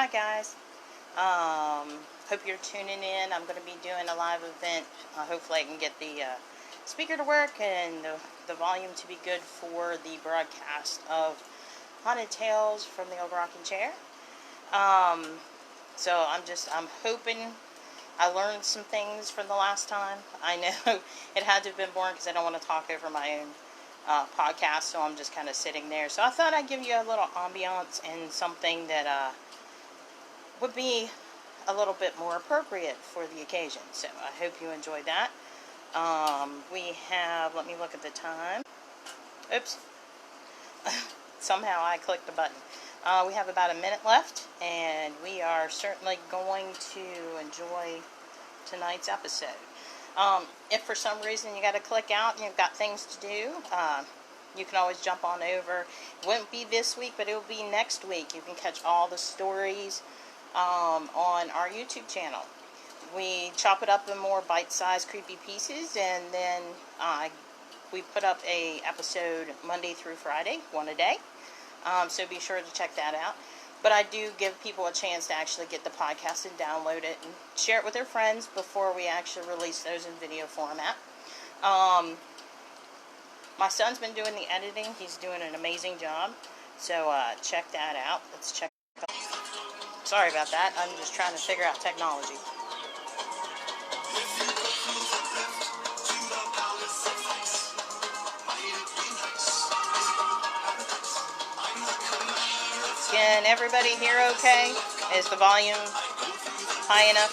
Hi guys. Hope you're tuning in. I'm going to be doing a live event. Hopefully I can get the speaker to work and the volume to be good for the broadcast of Haunted Tales from the Old Rocking Chair. So I'm hoping I learned some things from the last time. I know it had to have been boring because I don't want to talk over my own podcast, so I'm just kind of sitting there. So I thought I'd give you a little ambiance and something that would be a little bit more appropriate for the occasion. So I hope you enjoyed that. We have, let me look at the time. Oops. Somehow I clicked the button. We have about a minute left, and we are certainly going to enjoy tonight's episode. If for some reason you got to click out and you've got things to do, you can always jump on over. It won't be this week, but it will be next week. You can catch all the stories on our YouTube channel. We chop it up in more bite-sized creepy pieces, and then we put up a episode Monday through Friday, one a day. So be sure to check that out. But I do give people a chance to actually get the podcast and download it and share it with their friends before we actually release those in video format. My son's been doing the editing. He's doing an amazing job. So check that out. Let's check. Sorry about that. I'm just trying to figure out technology. Can everybody hear okay? Is the volume high enough?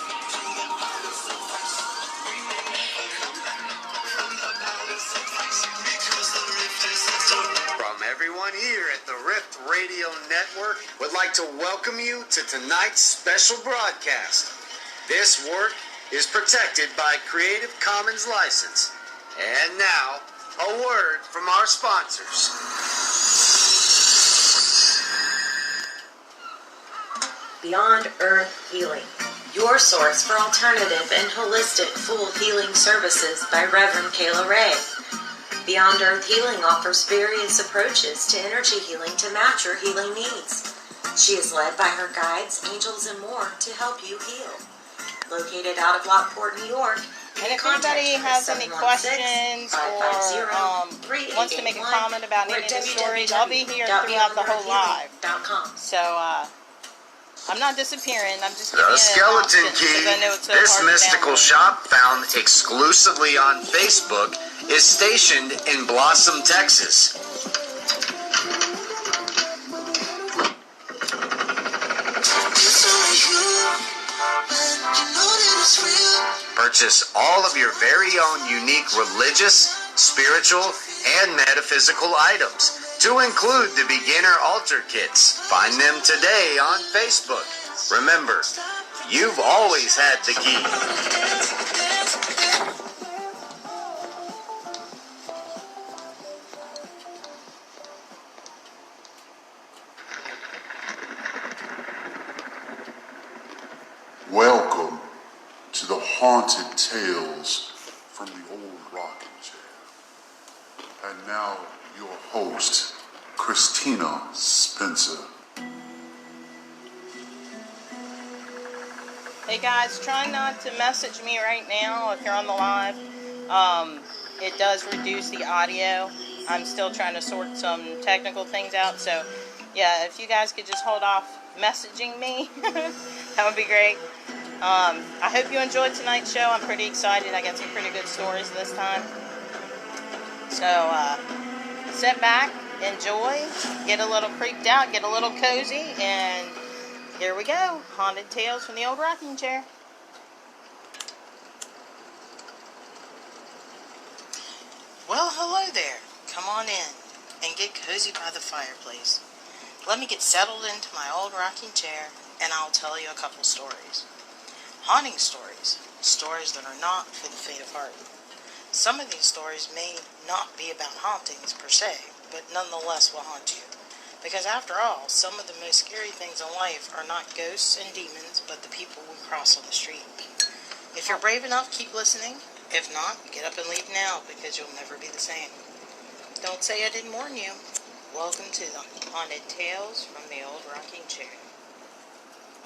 From everyone here at the Rift Radio Network, would like to welcome you to tonight's special broadcast. This work is protected by Creative Commons license. And now, a word from our sponsors. Beyond Earth Healing, your source for alternative and holistic full healing services by Reverend Kayla Ray. Beyond Earth Healing offers various approaches to energy healing to match your healing needs. She is led by her guides, angels, and more to help you heal. Located out of Lockport, New York, and if anybody has any questions or wants to make a comment about any of the stories, I'll be here throughout the whole live. So, I'm not disappearing. I'm just giving you The Skeleton Key, this mystical shop found exclusively on Facebook, is stationed in Blossom, Texas. Purchase all of your very own unique religious, spiritual, and metaphysical items, to include the beginner altar kits. Find them today on Facebook. Remember, you've always had the key. Welcome to the Haunted Tales from the Old Rocking Chair. And now your host, Christina Spencer. Hey guys, try not to message me right now if you're on the live. It does reduce the audio. I'm still trying to sort some technical things out. So, yeah, if you guys could just hold off messaging me, that would be great. I hope you enjoyed tonight's show. I'm pretty excited. I got some pretty good stories this time. So, sit back, enjoy, get a little creeped out, get a little cozy, and here we go. Haunted Tales from the Old Rocking Chair. Well, hello there. Come on in and get cozy by the fireplace. Let me get settled into my old rocking chair, and I'll tell you a couple stories. Haunting stories. Stories that are not for the faint of heart. Some of these stories may not be about hauntings per se, but nonetheless will haunt you. Because after all, some of the most scary things in life are not ghosts and demons, but the people we cross on the street. If you're brave enough, keep listening. If not, get up and leave now, because you'll never be the same. Don't say I didn't warn you. Welcome to the Haunted Tales from the Old Rocking Chair.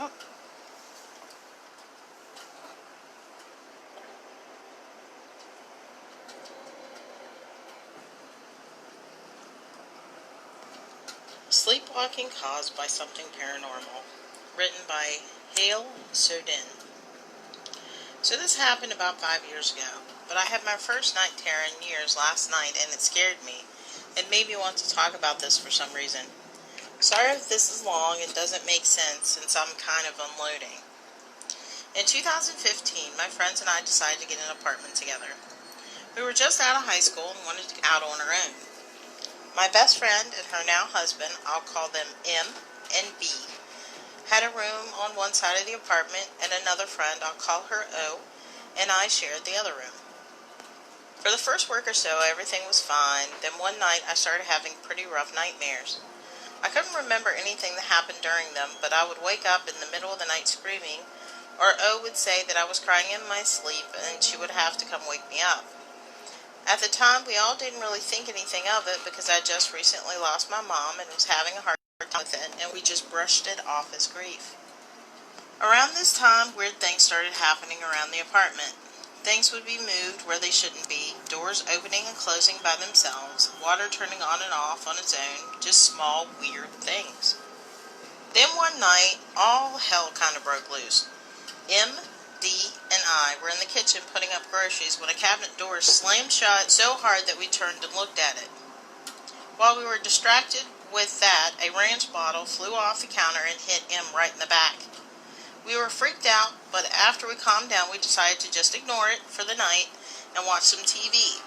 Oh. Sleepwalking caused by something paranormal. Written by Hale Sodin. So this happened about 5 years ago, but I had my first night terror in years last night and it scared me. It made me want to talk about this for some reason. Sorry if this is long and doesn't make sense since I'm kind of unloading. In 2015, my friends and I decided to get an apartment together. We were just out of high school and wanted to get out on our own. My best friend and her now husband, I'll call them M and B, had a room on one side of the apartment, and another friend, I'll call her O, and I shared the other room. For the first week or so, everything was fine. Then one night, I started having pretty rough nightmares. I couldn't remember anything that happened during them, but I would wake up in the middle of the night screaming, or O would say that I was crying in my sleep, and she would have to come wake me up. At the time, we all didn't really think anything of it because I just recently lost my mom and was having a hard time with it, and we just brushed it off as grief. Around this time, weird things started happening around the apartment. Things would be moved where they shouldn't be, doors opening and closing by themselves, water turning on and off on its own, just small, weird things. Then one night, all hell kind of broke loose. M, D, and I were in the kitchen putting up groceries when a cabinet door slammed shut so hard that we turned and looked at it. While we were distracted with that, a ranch bottle flew off the counter and hit M right in the back. We were freaked out, but after we calmed down, we decided to just ignore it for the night and watch some TV.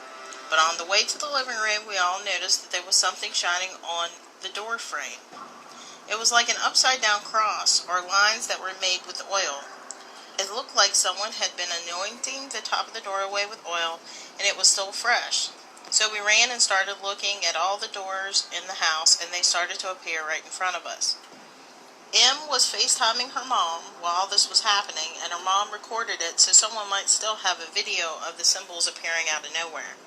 But on the way to the living room, we all noticed that there was something shining on the door frame. It was like an upside-down cross, or lines that were made with oil. It looked like someone had been anointing the top of the doorway with oil, and it was still fresh. So we ran and started looking at all the doors in the house, and they started to appear right in front of us. M was FaceTiming her mom while this was happening, and her mom recorded it so someone might still have a video of the symbols appearing out of nowhere.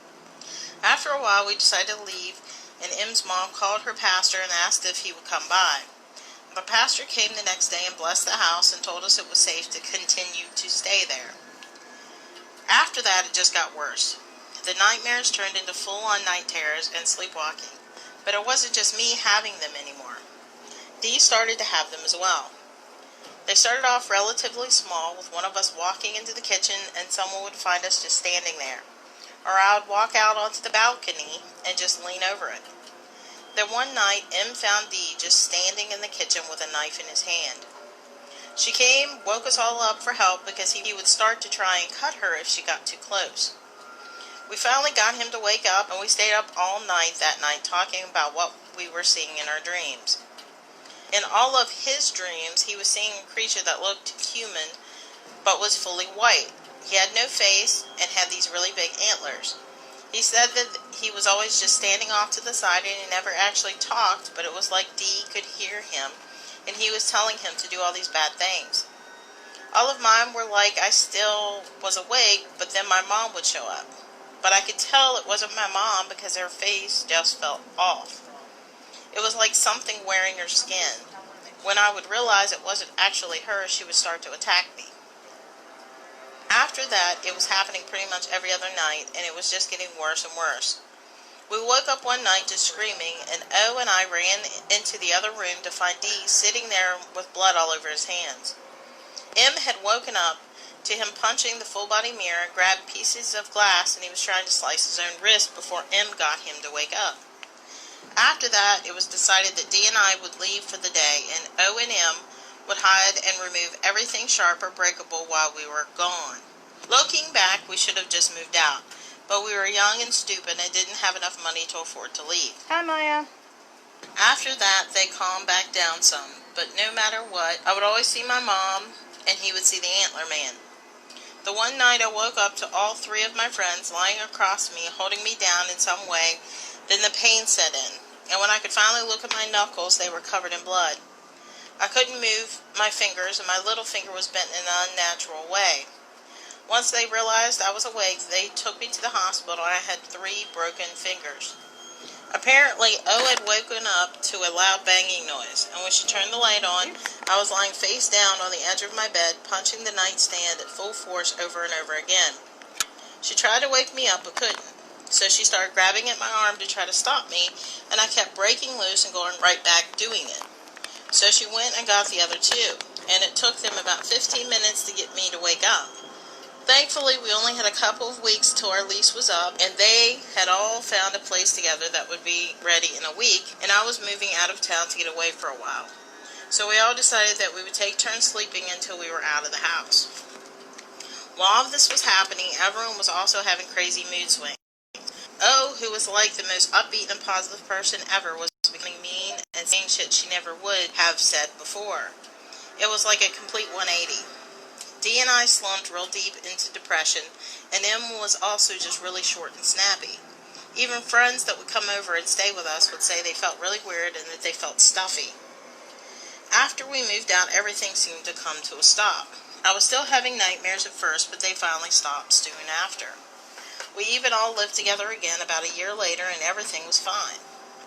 After a while, we decided to leave, and M's mom called her pastor and asked if he would come by. The pastor came the next day and blessed the house and told us it was safe to continue to stay there. After that, it just got worse. The nightmares turned into full-on night terrors and sleepwalking. But it wasn't just me having them anymore. Dee started to have them as well. They started off relatively small, with one of us walking into the kitchen and someone would find us just standing there. Or I would walk out onto the balcony and just lean over it. Then one night, M found Dee just standing in the kitchen with a knife in his hand. She came, woke us all up for help because he would start to try and cut her if she got too close. We finally got him to wake up, and we stayed up all night that night talking about what we were seeing in our dreams. In all of his dreams, he was seeing a creature that looked human, but was fully white. He had no face and had these really big antlers. He said that he was always just standing off to the side and he never actually talked, but it was like Dee could hear him, and he was telling him to do all these bad things. All of mine were like I still was awake, but then my mom would show up. But I could tell it wasn't my mom because her face just felt off. It was like something wearing her skin. When I would realize it wasn't actually her, she would start to attack me. After that, it was happening pretty much every other night, and it was just getting worse and worse. We woke up one night just screaming, and O and I ran into the other room to find Dee sitting there with blood all over his hands. M had woken up to him punching the full-body mirror, grabbed pieces of glass, and he was trying to slice his own wrist before M got him to wake up. After that, it was decided that Dee and I would leave for the day, and O and M would hide and remove everything sharp or breakable while we were gone. Looking back, we should have just moved out, but we were young and stupid and didn't have enough money to afford to leave. Hi, Maya. After that, they calmed back down some, but no matter what, I would always see my mom, and he would see the Antler Man. The one night I woke up to all three of my friends lying across me, holding me down in some way, then the pain set in, and when I could finally look at my knuckles, they were covered in blood. I couldn't move my fingers, and my little finger was bent in an unnatural way. Once they realized I was awake, they took me to the hospital, and I had 3 broken fingers. Apparently, O had woken up to a loud banging noise, and when she turned the light on, I was lying face down on the edge of my bed, punching the nightstand at full force over and over again. She tried to wake me up, but couldn't. So she started grabbing at my arm to try to stop me, and I kept breaking loose and going right back doing it. So she went and got the other two, and it took them about 15 minutes to get me to wake up. Thankfully, we only had a couple of weeks till our lease was up, and they had all found a place together that would be ready in a week, and I was moving out of town to get away for a while. So we all decided that we would take turns sleeping until we were out of the house. While all of this was happening, everyone was also having crazy mood swings. O, who was like the most upbeat and positive person ever, was becoming mean and saying shit she never would have said before. It was like a complete 180. D and I slumped real deep into depression, and M was also just really short and snappy. Even friends that would come over and stay with us would say they felt really weird and that they felt stuffy. After we moved out, everything seemed to come to a stop. I was still having nightmares at first, but they finally stopped soon after. We even all lived together again about a year later, and everything was fine.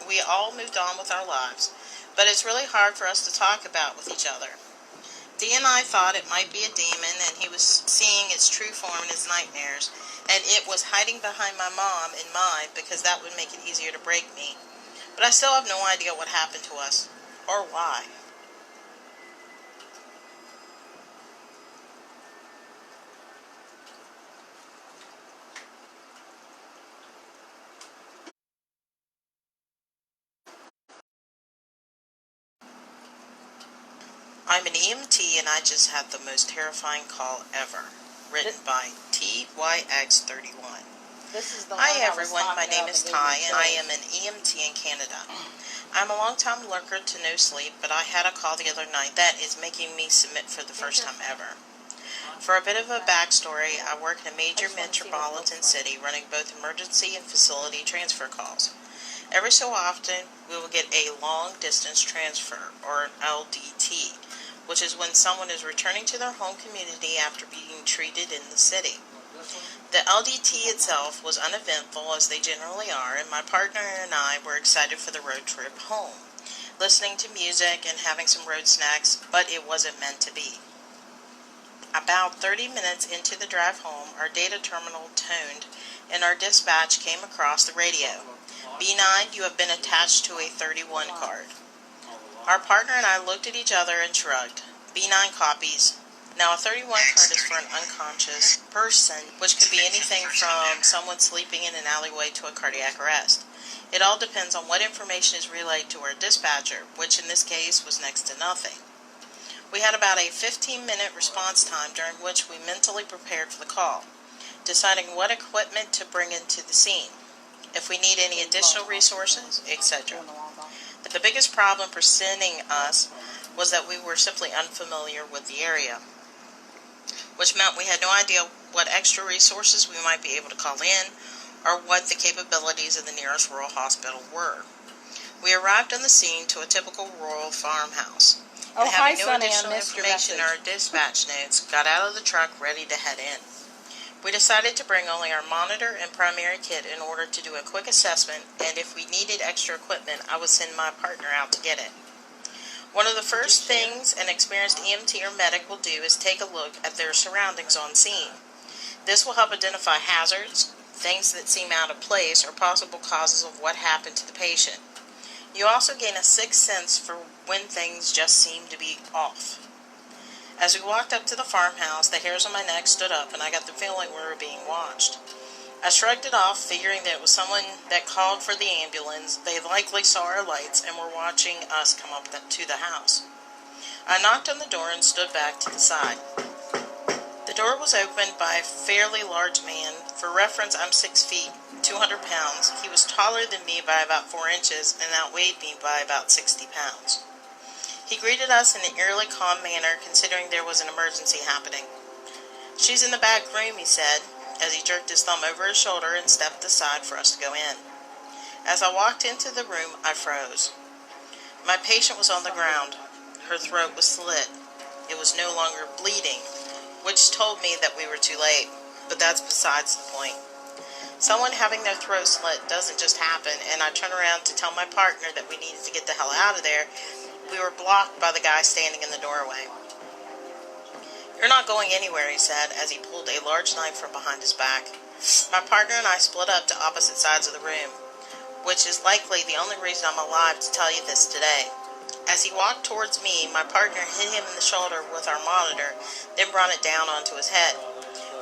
We all moved on with our lives, but it's really hard for us to talk about with each other. D and I thought it might be a demon, and he was seeing its true form in his nightmares, and it was hiding behind my mom and mine because that would make it easier to break me. But I still have no idea what happened to us, or why. I'm an EMT, and I just had the most terrifying call ever. Written by TYX31. Hi everyone, my name is Ty, and I am an EMT in Canada. I'm a long-time lurker to no sleep, but I had a call the other night that is making me submit for the first time ever. For a bit of a backstory, I work in a major metropolitan city running both emergency and facility transfer calls. Every so often, we will get a long-distance transfer, or an LDT, which is when someone is returning to their home community after being treated in the city. The LDT itself was uneventful, as they generally are, and my partner and I were excited for the road trip home, listening to music and having some road snacks, but it wasn't meant to be. About 30 minutes into the drive home, our data terminal toned, and our dispatch came across the radio. B9, you have been attached to a 31 card. Our partner and I looked at each other and shrugged. B9 copies. Now, a 31 card is for an unconscious person, which could be anything from someone sleeping in an alleyway to a cardiac arrest. It all depends on what information is relayed to our dispatcher, which in this case was next to nothing. We had about a 15-minute response time, during which we mentally prepared for the call, deciding what equipment to bring into the scene, if we need any additional resources, etc. The biggest problem presenting us was that we were simply unfamiliar with the area, which meant we had no idea what extra resources we might be able to call in or what the capabilities of the nearest rural hospital were. We arrived on the scene to a typical rural farmhouse, and having no additional information in our dispatch notes, got out of the truck ready to head in. We decided to bring only our monitor and primary kit in order to do a quick assessment, and if we needed extra equipment, I would send my partner out to get it. One of the first things an experienced EMT or medic will do is take a look at their surroundings on scene. This will help identify hazards, things that seem out of place, or possible causes of what happened to the patient. You also gain a sixth sense for when things just seem to be off. As we walked up to the farmhouse, the hairs on my neck stood up, and I got the feeling we were being watched. I shrugged it off, figuring that it was someone that called for the ambulance. They likely saw our lights and were watching us come up to the house. I knocked on the door and stood back to the side. The door was opened by a fairly large man. For reference, I'm 6 feet, 200 pounds. He was taller than me by about 4 inches and outweighed me by about 60 pounds. He greeted us in an eerily calm manner, considering there was an emergency happening. "She's in the back room," he said, as he jerked his thumb over his shoulder and stepped aside for us to go in. As I walked into the room, I froze. My patient was on the ground. Her throat was slit. It was no longer bleeding, which told me that we were too late, but that's besides the point. Someone having their throat slit doesn't just happen, and I turned around to tell my partner that we needed to get the hell out of there. We were blocked by the guy standing in the doorway. "You're not going anywhere," he said, as he pulled a large knife from behind his back. My partner and I split up to opposite sides of the room, which is likely the only reason I'm alive to tell you this today. As he walked towards me, my partner hit him in the shoulder with our monitor, then brought it down onto his head.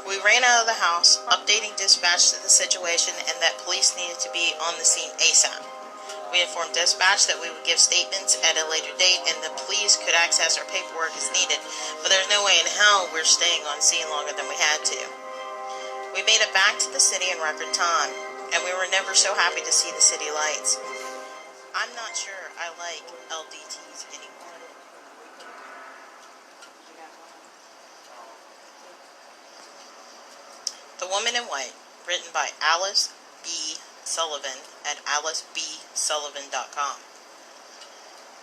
We ran out of the house, updating dispatch to the situation and that police needed to be on the scene ASAP. We informed dispatch that we would give statements at a later date and the police could access our paperwork as needed, but there's no way in hell we're staying on scene longer than we had to. We made it back to the city in record time, and we were never so happy to see the city lights. I'm not sure I like LDTs anymore. The Woman in White, written by Alice B. Sullivan at alicebsullivan.com.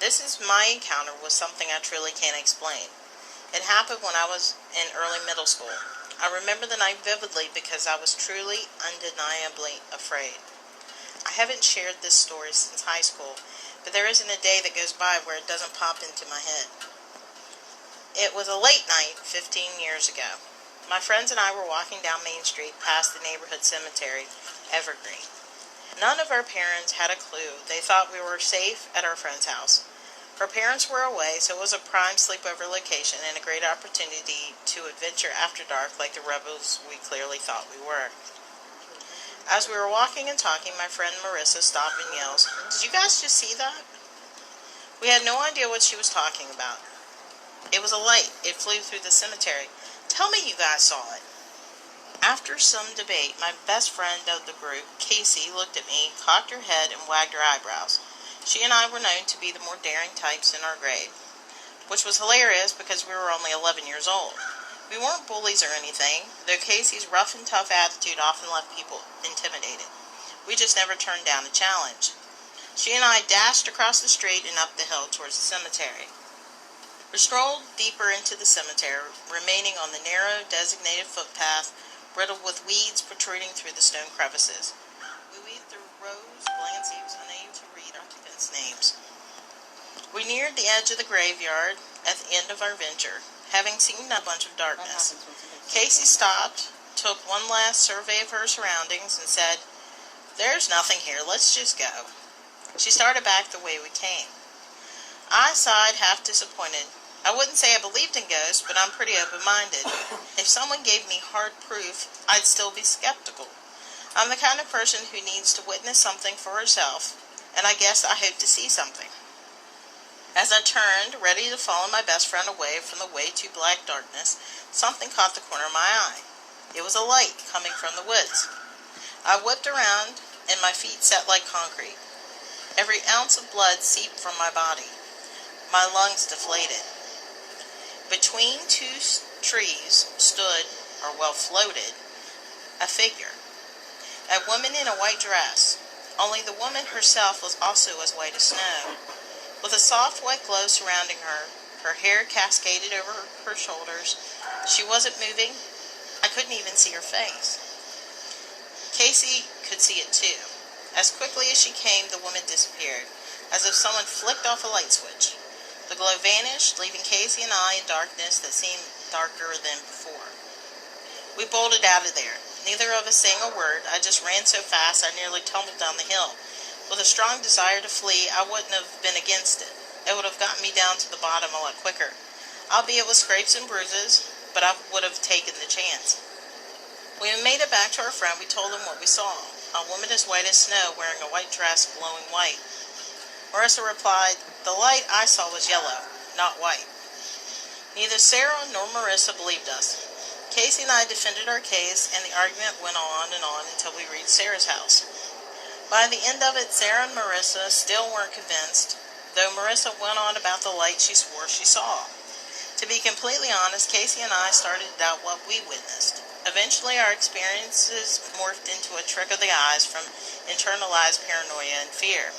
This is my encounter with something I truly can't explain. It happened when I was in early middle school. I remember the night vividly because I was truly, undeniably afraid. I haven't shared this story since high school, but there isn't a day that goes by where it doesn't pop into my head. It was a late night 15 years ago. My friends and I were walking down Main Street past the neighborhood cemetery, Evergreen. None of our parents had a clue. They thought we were safe at our friend's house. Her parents were away, so it was a prime sleepover location and a great opportunity to adventure after dark like the rebels we clearly thought we were. As we were walking and talking, my friend Marissa stopped and yells, "Did you guys just see that?" We had no idea what she was talking about. It was a light. It flew through the cemetery. "Tell me you guys saw it." After some debate, my best friend of the group, Casey, looked at me, cocked her head, and wagged her eyebrows. She and I were known to be the more daring types in our grade, which was hilarious because we were only 11 years old. We weren't bullies or anything, though Casey's rough and tough attitude often left people intimidated. We just never turned down a challenge. She and I dashed across the street and up the hill towards the cemetery. We strolled deeper into the cemetery, remaining on the narrow, designated footpath, riddled with weeds protruding through the stone crevices. We weaved through rows, glancing, unable to read occupants' names. We neared the edge of the graveyard at the end of our venture, having seen a bunch of darkness. Casey stopped, took one last survey of her surroundings, and said, "There's nothing here, let's just go." She started back the way we came. I sighed, half disappointed. I wouldn't say I believed in ghosts, but I'm pretty open-minded. If someone gave me hard proof, I'd still be skeptical. I'm the kind of person who needs to witness something for herself, and I guess I hoped to see something. As I turned, ready to follow my best friend away from the way too black darkness, something caught the corner of my eye. It was a light coming from the woods. I whipped around, and my feet set like concrete. Every ounce of blood seeped from my body. My lungs deflated. Between two trees stood, or floated, a figure. A woman in a white dress, only the woman herself was also as white as snow. With a soft white glow surrounding her, her hair cascaded over her shoulders. She wasn't moving. I couldn't even see her face. Casey could see it too. As quickly as she came, the woman disappeared, as if someone flicked off a light switch. The glow vanished, leaving Casey and I in darkness that seemed darker than before. We bolted out of there, neither of us saying a word. I just ran so fast I nearly tumbled down the hill. With a strong desire to flee, I wouldn't have been against it. It would have gotten me down to the bottom a lot quicker, albeit with scrapes and bruises, but I would have taken the chance. When we made it back to our friend, we told him what we saw. A woman as white as snow wearing a white dress glowing white. Marissa replied, "The light I saw was yellow, not white." Neither Sarah nor Marissa believed us. Casey and I defended our case, and the argument went on and on until we reached Sarah's house. By the end of it, Sarah and Marissa still weren't convinced, though Marissa went on about the light she swore she saw. To be completely honest, Casey and I started to doubt what we witnessed. Eventually, our experiences morphed into a trick of the eyes from internalized paranoia and fear.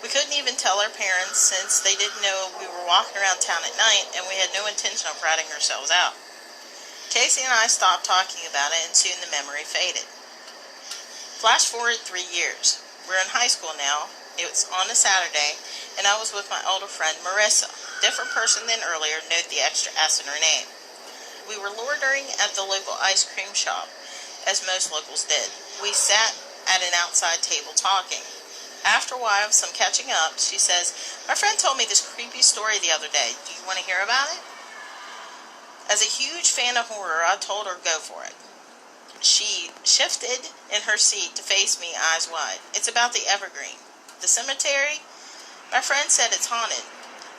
We couldn't even tell our parents since they didn't know we were walking around town at night and we had no intention of ratting ourselves out. Casey and I stopped talking about it and soon the memory faded. Flash forward 3 years. We're in high school now. It was on a Saturday, and I was with my older friend Marissa. Different person than earlier, note the extra S in her name. We were loitering at the local ice cream shop, as most locals did. We sat at an outside table talking. After a while of some catching up, she says, "My friend told me this creepy story the other day. Do you want to hear about it?" As a huge fan of horror, I told her go for it. She shifted in her seat to face me, eyes wide. "It's about the Evergreen. The cemetery? My friend said it's haunted,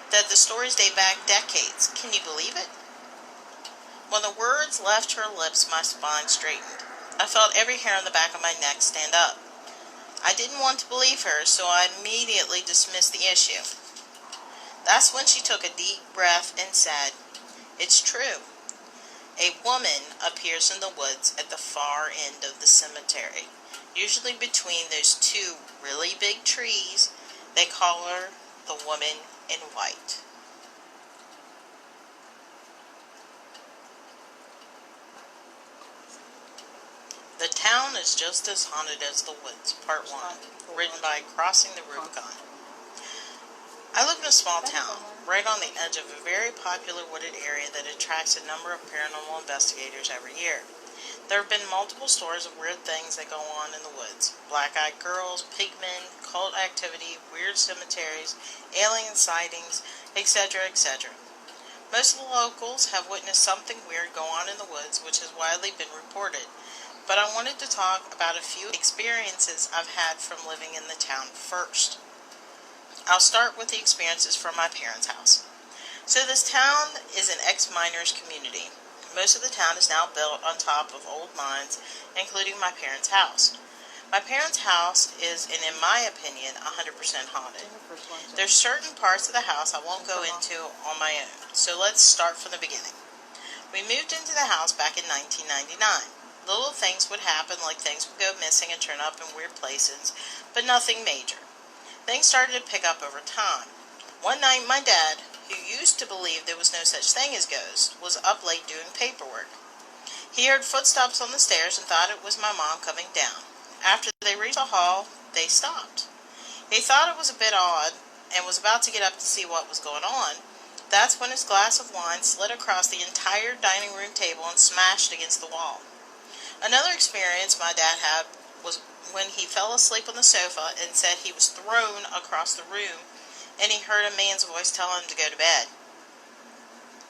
that the stories date back decades. Can you believe it?" When the words left her lips, my spine straightened. I felt every hair on the back of my neck stand up. I didn't want to believe her, so I immediately dismissed the issue. That's when she took a deep breath and said, "It's true. A woman appears in the woods at the far end of the cemetery, usually between those two really big trees. They call her the Woman in White." The Town is Just as Haunted as the Woods, Part 1, written by Crossing the Rubicon. I live in a small town, right on the edge of a very popular wooded area that attracts a number of paranormal investigators every year. There have been multiple stories of weird things that go on in the woods. Black-eyed girls, pigmen, cult activity, weird cemeteries, alien sightings, etc., etc. Most of the locals have witnessed something weird go on in the woods, which has widely been reported. But I wanted to talk about a few experiences I've had from living in the town first. I'll start with the experiences from my parents' house. So this town is an ex-miners community. Most of the town is now built on top of old mines, including my parents' house. My parents' house is, and in my opinion, 100% haunted. There's certain parts of the house I won't go into on my own, so let's start from the beginning. We moved into the house back in 1999. Little things would happen, like things would go missing and turn up in weird places, but nothing major. Things started to pick up over time. One night, my dad, who used to believe there was no such thing as ghosts, was up late doing paperwork. He heard footsteps on the stairs and thought it was my mom coming down. After they reached the hall, they stopped. He thought it was a bit odd and was about to get up to see what was going on. That's when his glass of wine slid across the entire dining room table and smashed against the wall. Another experience my dad had was when he fell asleep on the sofa and said he was thrown across the room and he heard a man's voice tell him to go to bed.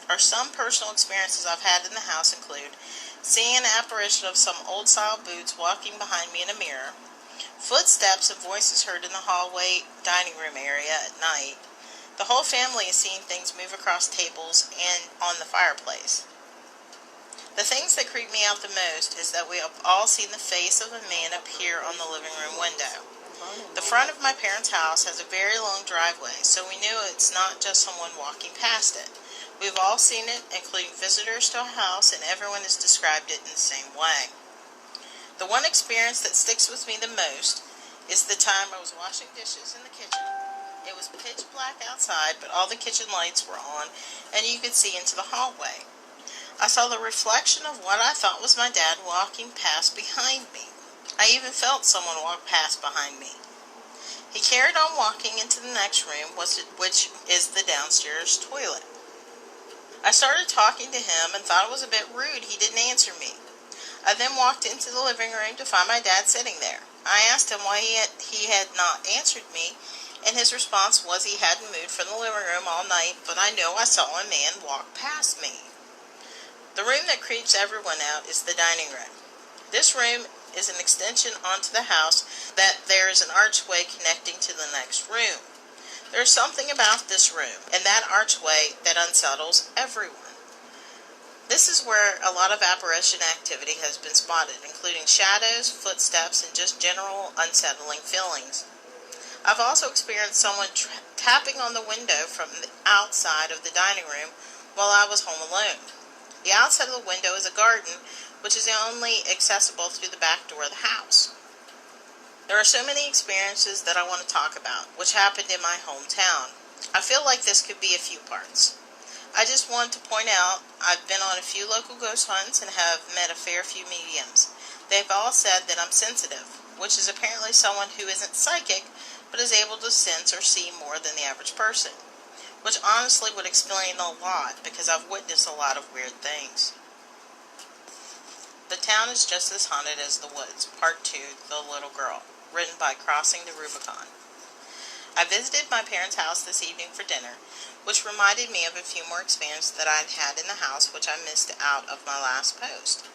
Or some personal experiences I've had in the house include seeing an apparition of some old-style boots walking behind me in a mirror, footsteps and voices heard in the hallway dining room area at night. The whole family has seen things move across tables and on the fireplace. The things that creep me out the most is that we have all seen the face of a man appear on the living room window. The front of my parents' house has a very long driveway, so we knew it's not just someone walking past it. We've all seen it, including visitors to our house, and everyone has described it in the same way. The one experience that sticks with me the most is the time I was washing dishes in the kitchen. It was pitch black outside, but all the kitchen lights were on, and you could see into the hallway. I saw the reflection of what I thought was my dad walking past behind me. I even felt someone walk past behind me. He carried on walking into the next room, which is the downstairs toilet. I started talking to him and thought it was a bit rude he didn't answer me. I then walked into the living room to find my dad sitting there. I asked him why he had not answered me, and his response was he hadn't moved from the living room all night, but I know I saw a man walk past me. The room that creeps everyone out is the dining room. This room is an extension onto the house that there is an archway connecting to the next room. There is something about this room and that archway that unsettles everyone. This is where a lot of apparition activity has been spotted, including shadows, footsteps, and just general unsettling feelings. I've also experienced someone tapping on the window from the outside of the dining room while I was home alone. The outside of the window is a garden, which is only accessible through the back door of the house. There are so many experiences that I want to talk about, which happened in my hometown. I feel like this could be a few parts. I just want to point out I've been on a few local ghost hunts and have met a fair few mediums. They've all said that I'm sensitive. which is apparently someone who isn't psychic, but is able to sense or see more than the average person, which honestly would explain a lot because I've witnessed a lot of weird things. The Town is Just as Haunted as the Woods, Part 2, The Little Girl, written by Crossing the Rubicon. I visited my parents' house this evening for dinner, which reminded me of a few more experiences that I'd had in the house which I missed out of my last post.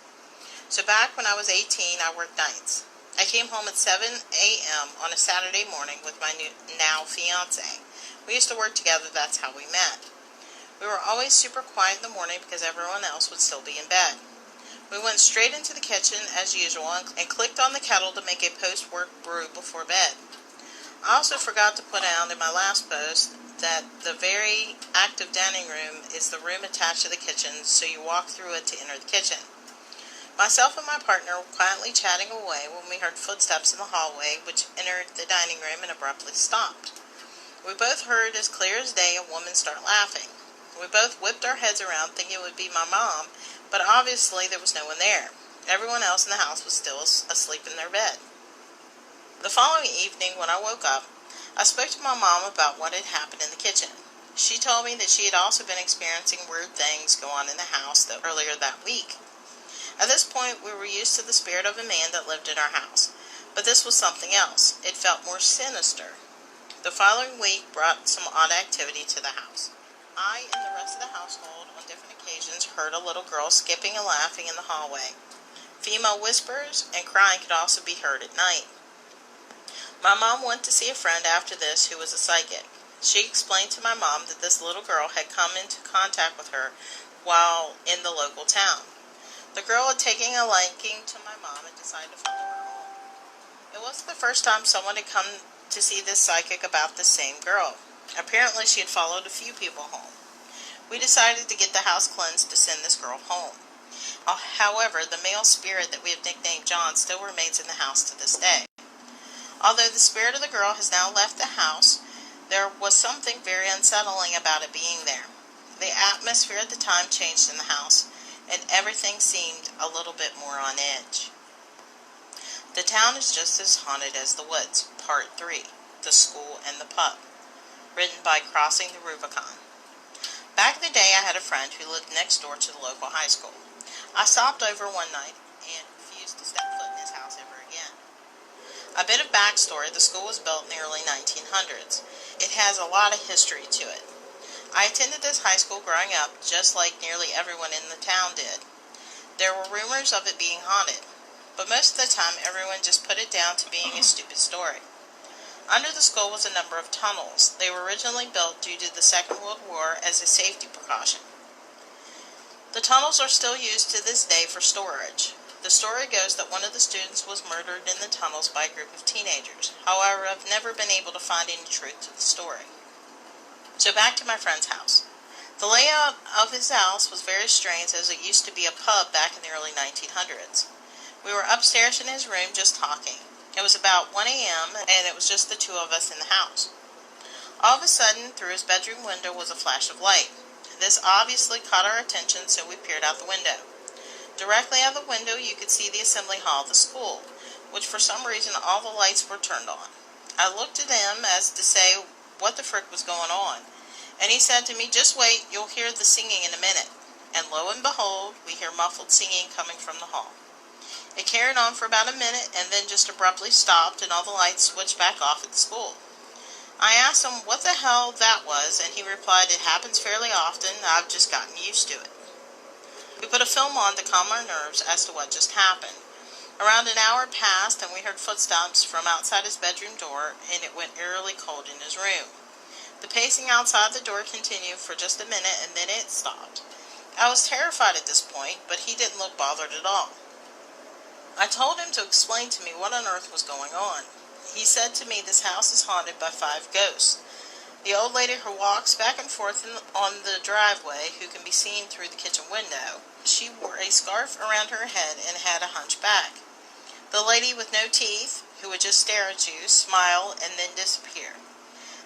So back when I was 18, I worked nights. I came home at 7 a.m. on a Saturday morning with my now fiancé. We used to work together, that's how we met. We were always super quiet in the morning because everyone else would still be in bed. We went straight into the kitchen as usual and clicked on the kettle to make a post-work brew before bed. I also forgot to put out in my last post that the very active dining room is the room attached to the kitchen, so you walk through it to enter the kitchen. Myself and my partner were quietly chatting away when we heard footsteps in the hallway, which entered the dining room and abruptly stopped. We both heard as clear as day a woman start laughing. We both whipped our heads around thinking it would be my mom, but obviously there was no one there. Everyone else in the house was still asleep in their bed. The following evening, when I woke up, I spoke to my mom about what had happened in the kitchen. She told me that she had also been experiencing weird things go on in the house earlier that week. At this point, we were used to the spirit of a man that lived in our house, but this was something else. It felt more sinister. The following week brought some odd activity to the house. I and the rest of the household on different occasions heard a little girl skipping and laughing in the hallway. Female whispers and crying could also be heard at night. My mom went to see a friend after this who was a psychic. She explained to my mom that this little girl had come into contact with her while in the local town. The girl had taken a liking to my mom and decided to follow her home. It wasn't the first time someone had come to see this psychic about the same girl. Apparently she had followed a few people home. We decided to get the house cleansed to send this girl home. However, the male spirit that we have nicknamed John still remains in the house to this day. Although the spirit of the girl has now left the house, there was something very unsettling about it being there. The atmosphere at the time changed in the house, and everything seemed a little bit more on edge. The Town is Just as Haunted as the Woods, Part 3, The School and the Pup, written by Crossing the Rubicon. Back in the day, I had a friend who lived next door to the local high school. I stopped over one night and refused to step foot in his house ever again. A bit of backstory, the school was built in the early 1900s. It has a lot of history to it. I attended this high school growing up, just like nearly everyone in the town did. There were rumors of it being haunted, but most of the time everyone just put it down to being a stupid story. Under the school was a number of tunnels. They were originally built due to the Second World War as a safety precaution. The tunnels are still used to this day for storage. The story goes that one of the students was murdered in the tunnels by a group of teenagers. However, I've never been able to find any truth to the story. So back to my friend's house. The layout of his house was very strange, as it used to be a pub back in the early 1900s. We were upstairs in his room just talking. It was about 1 a.m. and it was just the two of us in the house. All of a sudden, through his bedroom window was a flash of light. This obviously caught our attention, so we peered out the window. Directly out the window, you could see the assembly hall of the school, which for some reason all the lights were turned on. I looked at him as to say what the frick was going on, and he said to me, "Just wait, you'll hear the singing in a minute." And lo and behold, we hear muffled singing coming from the hall. It carried on for about a minute and then just abruptly stopped, and all the lights switched back off at the school. I asked him what the hell that was, and he replied, "It happens fairly often. I've just gotten used to it." We put a film on to calm our nerves as to what just happened. Around an hour passed, and we heard footsteps from outside his bedroom door, and it went eerily cold in his room. The pacing outside the door continued for just a minute, and then it stopped. I was terrified at this point, but he didn't look bothered at all. I told him to explain to me what on earth was going on. He said to me this house is haunted by 5 ghosts. The old lady who walks back and forth on the driveway, who can be seen through the kitchen window, she wore a scarf around her head and had a hunchback. The lady with no teeth, who would just stare at you, smile, and then disappear.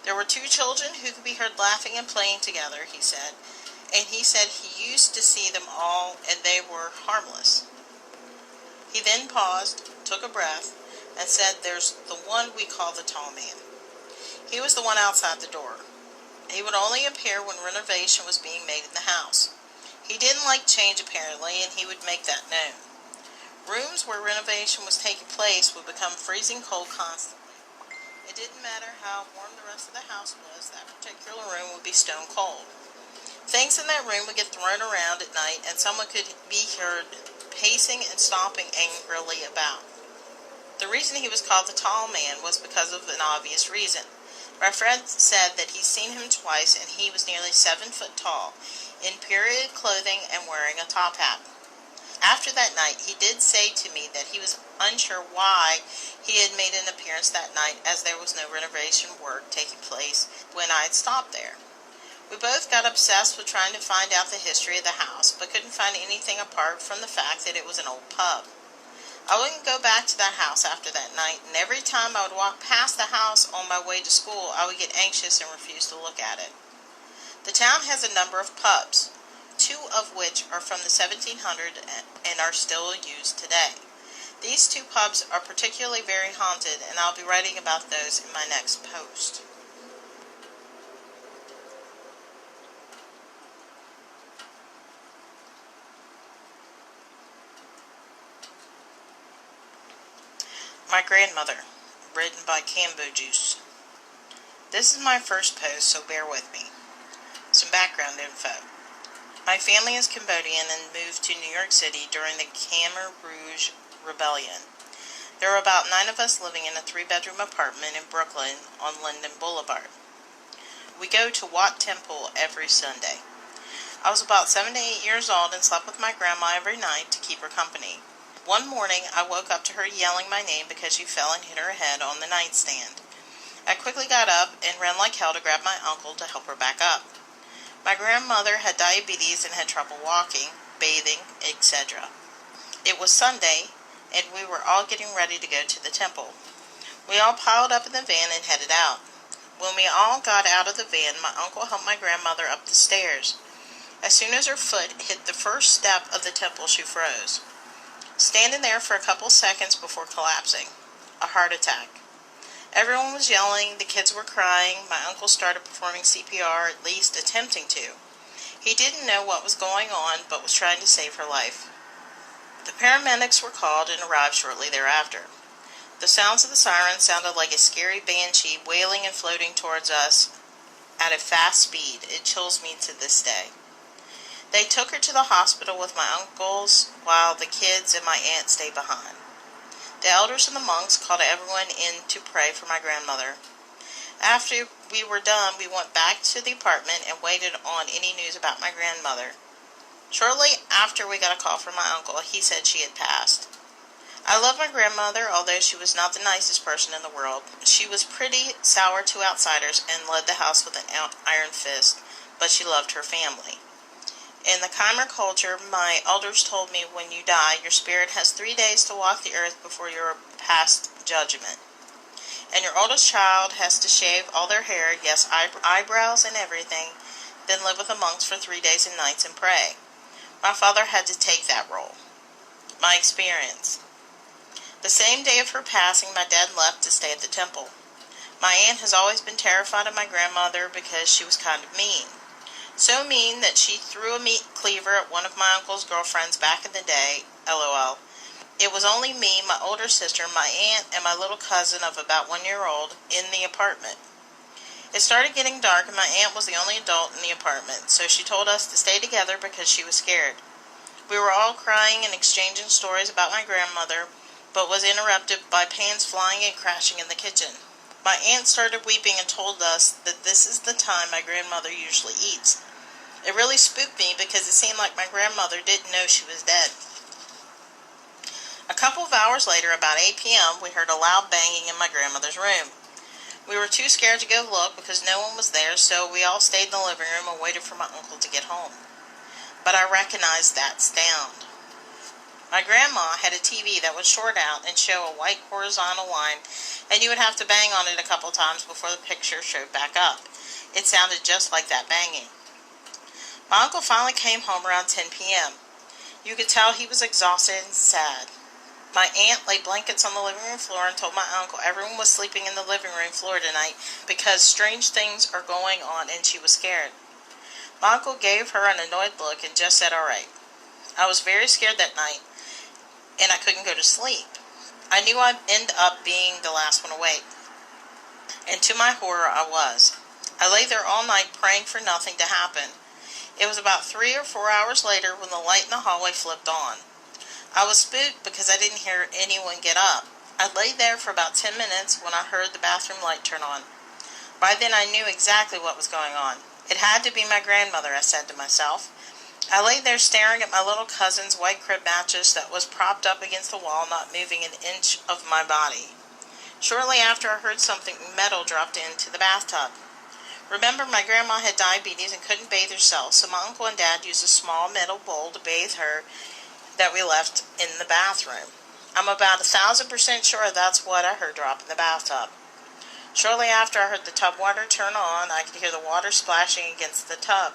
There were 2 children who could be heard laughing and playing together, he said, and he said he used to see them all and they were harmless. He then paused, took a breath, and said, "There's the one we call the tall man." He was the one outside the door. He would only appear when renovation was being made in the house. He didn't like change apparently, and he would make that known. Rooms where renovation was taking place would become freezing cold constantly. It didn't matter how warm the rest of the house was, that particular room would be stone cold. Things in that room would get thrown around at night, and someone could be heard pacing and stomping angrily about. The reason he was called the tall man was because of an obvious reason. My friend said that he's seen him twice, and he was nearly 7 foot tall, in period clothing and wearing a top hat. After that night, he did say to me that he was unsure why he had made an appearance that night, as there was no renovation work taking place when I had stopped there. We both got obsessed with trying to find out the history of the house, but couldn't find anything apart from the fact that it was an old pub. I wouldn't go back to that house after that night, and every time I would walk past the house on my way to school, I would get anxious and refuse to look at it. The town has a number of pubs, 2 of which are from the 1700s and are still used today. These 2 pubs are particularly very haunted, and I'll be writing about those in my next post. My grandmother, written by Cambo Juice. This is my first post, so bear with me. Some background info. My family is Cambodian and moved to New York City during the Khmer Rouge Rebellion. There were about 9 of us living in a 3-bedroom apartment in Brooklyn on Linden Boulevard. We go to Wat Temple every Sunday. I was about 7 to 8 years old and slept with my grandma every night to keep her company. One morning, I woke up to her yelling my name because she fell and hit her head on the nightstand. I quickly got up and ran like hell to grab my uncle to help her back up. My grandmother had diabetes and had trouble walking, bathing, etc. It was Sunday, and we were all getting ready to go to the temple. We all piled up in the van and headed out. When we all got out of the van, my uncle helped my grandmother up the stairs. As soon as her foot hit the first step of the temple, she froze, standing there for a couple seconds before collapsing. A heart attack. Everyone was yelling, the kids were crying, my uncle started performing CPR, at least attempting to. He didn't know what was going on, but was trying to save her life. The paramedics were called and arrived shortly thereafter. The sounds of the sirens sounded like a scary banshee wailing and floating towards us at a fast speed. It chills me to this day. They took her to the hospital with my uncles, while the kids and my aunt stayed behind. The elders and the monks called everyone in to pray for my grandmother. After we were done, we went back to the apartment and waited on any news about my grandmother. Shortly after, we got a call from my uncle. He said she had passed. I love my grandmother, although she was not the nicest person in the world. She was pretty sour to outsiders and led the house with an iron fist, but she loved her family. In the Khmer culture, my elders told me when you die, your spirit has 3 days to walk the earth before you're past judgment. And your oldest child has to shave all their hair, yes, eyebrows and everything, then live with the monks for 3 days and nights and pray. My father had to take that role. My experience. The same day of her passing, my dad left to stay at the temple. My aunt has always been terrified of my grandmother because she was kind of mean. So mean that she threw a meat cleaver at one of my uncle's girlfriends back in the day, LOL. It was only me, my older sister, my aunt, and my little cousin of about 1 year old in the apartment. It started getting dark and my aunt was the only adult in the apartment, so she told us to stay together because she was scared. We were all crying and exchanging stories about my grandmother, but was interrupted by pans flying and crashing in the kitchen. My aunt started weeping and told us that this is the time my grandmother usually eats. It really spooked me because it seemed like my grandmother didn't know she was dead. A couple of hours later, about 8 p.m., we heard a loud banging in my grandmother's room. We were too scared to go look because no one was there, so we all stayed in the living room and waited for my uncle to get home. But I recognized that sound. My grandma had a TV that would short out and show a white horizontal line, and you would have to bang on it a couple times before the picture showed back up. It sounded just like that banging. My uncle finally came home around 10 p.m. You could tell he was exhausted and sad. My aunt laid blankets on the living room floor and told my uncle everyone was sleeping in the living room floor tonight because strange things are going on and she was scared. My uncle gave her an annoyed look and just said all right. I was very scared that night and I couldn't go to sleep. I knew I'd end up being the last one awake. And to my horror, I was. I lay there all night praying for nothing to happen. It was about 3 or 4 hours later when the light in the hallway flipped on. I was spooked because I didn't hear anyone get up. I lay there for about 10 minutes when I heard the bathroom light turn on. By then I knew exactly what was going on. It had to be my grandmother, I said to myself. I lay there staring at my little cousin's white crib mattress that was propped up against the wall, not moving an inch of my body. Shortly after, I heard something metal dropped into the bathtub. Remember, my grandma had diabetes and couldn't bathe herself, so my uncle and dad used a small metal bowl to bathe her that we left in the bathroom. I'm about 1,000% sure that's what I heard drop in the bathtub. Shortly after I heard the tub water turn on, I could hear the water splashing against the tub.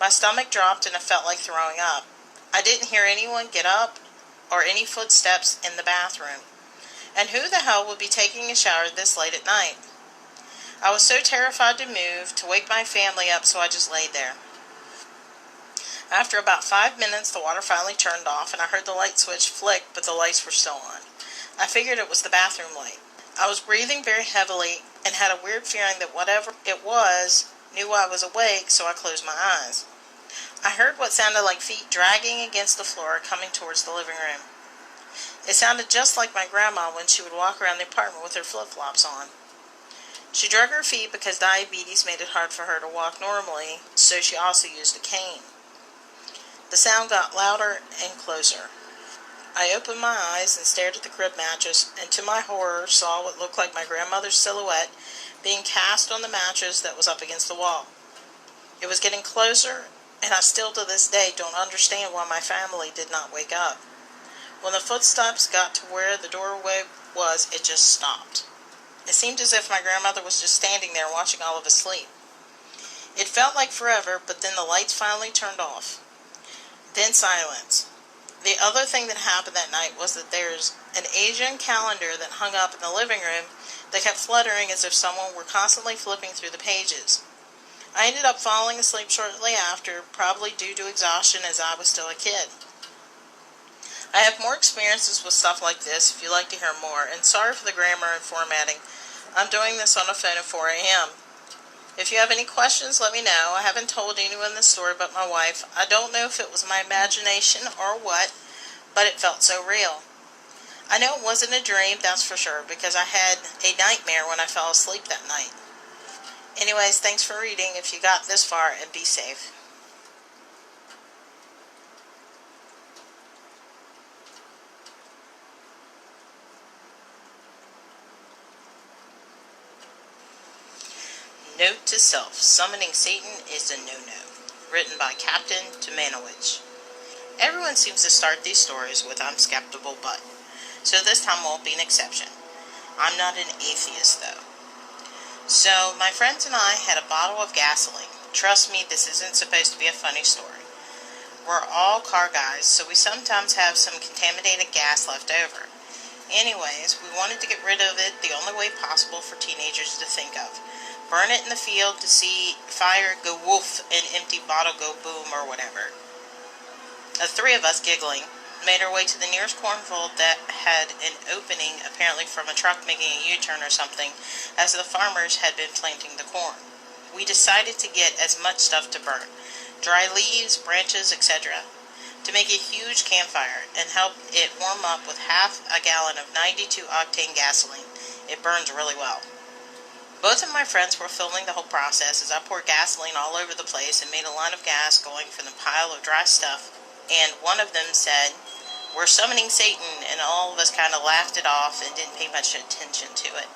My stomach dropped and I felt like throwing up. I didn't hear anyone get up or any footsteps in the bathroom. And who the hell would be taking a shower this late at night? I was so terrified to move, to wake my family up, so I just laid there. After about 5 minutes, the water finally turned off, and I heard the light switch flick, but the lights were still on. I figured it was the bathroom light. I was breathing very heavily and had a weird feeling that whatever it was knew I was awake, so I closed my eyes. I heard what sounded like feet dragging against the floor coming towards the living room. It sounded just like my grandma when she would walk around the apartment with her flip-flops on. She drug her feet because diabetes made it hard for her to walk normally, so she also used a cane. The sound got louder and closer. I opened my eyes and stared at the crib mattress, and to my horror saw what looked like my grandmother's silhouette being cast on the mattress that was up against the wall. It was getting closer, and I still to this day don't understand why my family did not wake up. When the footsteps got to where the doorway was, it just stopped. It seemed as if my grandmother was just standing there watching all of us sleep. It felt like forever, but then the lights finally turned off. Then silence. The other thing that happened that night was that there's an Asian calendar that hung up in the living room that kept fluttering as if someone were constantly flipping through the pages. I ended up falling asleep shortly after, probably due to exhaustion as I was still a kid. I have more experiences with stuff like this if you'd like to hear more, and sorry for the grammar and formatting. I'm doing this on a phone at 4 a.m. If you have any questions, let me know. I haven't told anyone this story but my wife. I don't know if it was my imagination or what, but it felt so real. I know it wasn't a dream, that's for sure, because I had a nightmare when I fell asleep that night. Anyways, thanks for reading if you got this far, and be safe. Note to self, summoning Satan is a no-no. Written by Captain Tomanowicz. Everyone seems to start these stories with "I'm skeptical, but," so this time won't be an exception. I'm not an atheist, though. So, my friends and I had a bottle of gasoline. Trust me, this isn't supposed to be a funny story. We're all car guys, so we sometimes have some contaminated gas left over. Anyways, we wanted to get rid of it the only way possible for teenagers to think of. Burn it in the field to see fire go woof and empty bottle go boom or whatever. The three of us, giggling, made our way to the nearest cornfield that had an opening, apparently from a truck making a U-turn or something, as the farmers had been planting the corn. We decided to get as much stuff to burn, dry leaves, branches, etc., to make a huge campfire and help it warm up with half a gallon of 92-octane gasoline. It burns really well. Both of my friends were filming the whole process as I poured gasoline all over the place and made a line of gas going from the pile of dry stuff, and one of them said, "We're summoning Satan," and all of us kind of laughed it off and didn't pay much attention to it.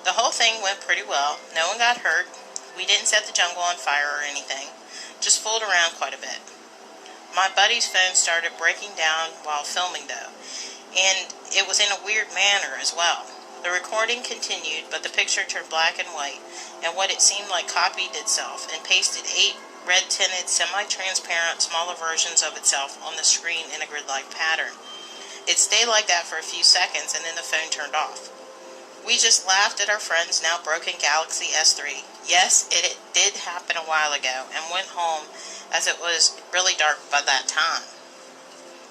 The whole thing went pretty well. No one got hurt. We didn't set the jungle on fire or anything, just fooled around quite a bit. My buddy's phone started breaking down while filming though, and it was in a weird manner as well. The recording continued, but the picture turned black and white, and what it seemed like copied itself and pasted 8 red-tinted, semi-transparent, smaller versions of itself on the screen in a grid-like pattern. It stayed like that for a few seconds and then the phone turned off. We just laughed at our friend's now broken Galaxy S3. Yes, it did happen a while ago, and went home as it was really dark by that time.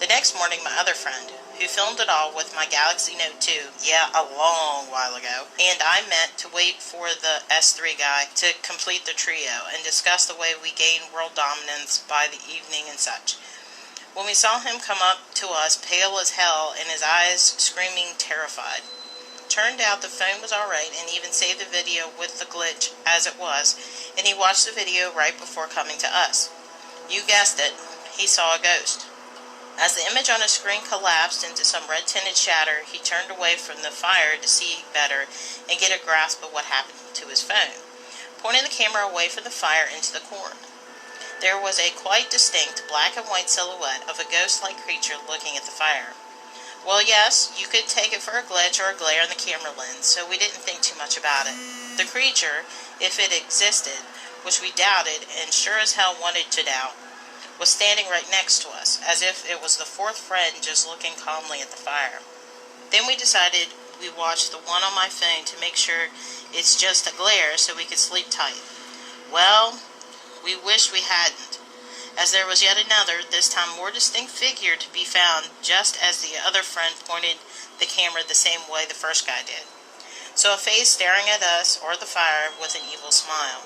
The next morning, my other friend, who filmed it all with my Galaxy Note 2, yeah, a long while ago, and I met to wait for the S3 guy to complete the trio and discuss the way we gain world dominance by the evening and such. When we saw him come up to us, pale as hell, and his eyes screaming terrified. Turned out the phone was alright and even saved the video with the glitch as it was, and he watched the video right before coming to us. You guessed it, he saw a ghost. As the image on his screen collapsed into some red-tinted shatter, he turned away from the fire to see better and get a grasp of what happened to his phone, pointing the camera away from the fire into the corn. There was a quite distinct black and white silhouette of a ghost-like creature looking at the fire. Well, yes, you could take it for a glitch or a glare in the camera lens, so we didn't think too much about it. The creature, if it existed, which we doubted and sure as hell wanted to doubt, was standing right next to us, as if it was the fourth friend just looking calmly at the fire. Then we decided we watched the one on my phone to make sure it's just a glare so we could sleep tight. Well, we wished we hadn't, as there was yet another, this time more distinct figure to be found just as the other friend pointed the camera the same way the first guy did. So a face staring at us or the fire with an evil smile.